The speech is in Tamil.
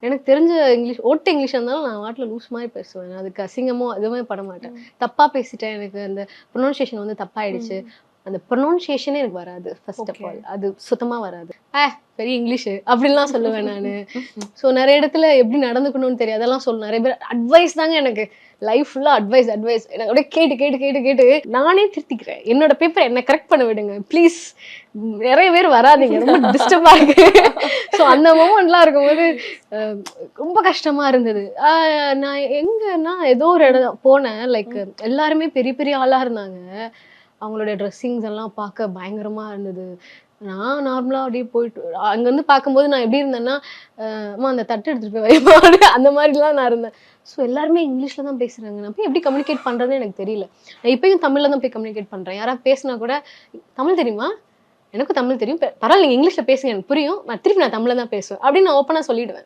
எனக்கு தெரிஞ்ச இங்கிலீஷ் ஓட்ட இங்கிலீஷ் இருந்தாலும் நான் வாட்டில லூஸ் மாதிரி பேசுவேன். அதுக்கு அசிங்கமோ எதுவுமே பட மாட்டேன். தப்பா பேசிட்டேன். எனக்கு அந்த ப்ரொனன்சியேஷன் வந்து தப்பாயிடுச்சு. அந்த ப்ரொனன்சியேஷனே எனக்கு வராது ஃபர்ஸ்ட் ஆஃப் ஓகே. ஆல். அது சுத்தமா வராது. பெரிய இங்கிலீஷு அப்படின்லாம் சொல்லுவேன் நானு. ஸோ நெறைய இடத்துல எப்படி நடந்துக்கணும்னு தெரியாது. அதெல்லாம் சொல்லும். நெறைய பேர் அட்வைஸ் தாங்க எனக்கு. லைஃப் ஃபுல்லா அட்வைஸ். எனக்கு அப்படியே கேட்டு நானே திருத்திக்கிறேன். என்னோட பேப்பர் என்ன கரெக்ட் பண்ண விடுங்க. ப்ளீஸ். நெறைய பேர் வராதீங்க. ரொம்ப டிஸ்டர்பா இருக்கு. ஸோ அந்த மொமெண்ட்லாம் இருக்கும்போது அ ரொம்ப கஷ்டமா இருந்தது. நான் எங்கன்னா ஏதோ ஒரு இடம் போனேன். லைக் எல்லாருமே பெரிய பெரிய ஆளா இருந்தாங்க. அவங்களுடைய ட்ரெஸ்ஸிங்ஸ் எல்லாம் பார்க்க பயங்கரமா இருந்தது. நான் நார்மலா அப்படியே போயிட்டு அங்கருந்து பார்க்கும்போது நான் எப்படி இருந்தேன்னா, அம்மா அந்த தட்டு எடுத்துட்டு போய் வைம்மா அந்த மாதிரிலாம் நான் இருந்தேன். ஸோ எல்லாருமே இங்கிலீஷ்ல தான் பேசுறாங்க. நான் போய் எப்படி கம்யூனிகேட் பண்றதுன்னு எனக்கு தெரியல. நான் இப்பயும் தமிழ்ல தான் போய் கம்யூனிகேட் பண்றேன். யாராவது பேசினா கூட, "தமிழ் தெரியுமா? எனக்கும் தமிழ் தெரியும். பரவாயில்ல நீங்க இங்கிலீஷ்ல பேசுங்க எனக்கு புரியும். நான் திருப்பி தமிழ்ல தான் பேசுவேன்." அப்படின்னு நான் ஓப்பனா சொல்லிடுவேன்.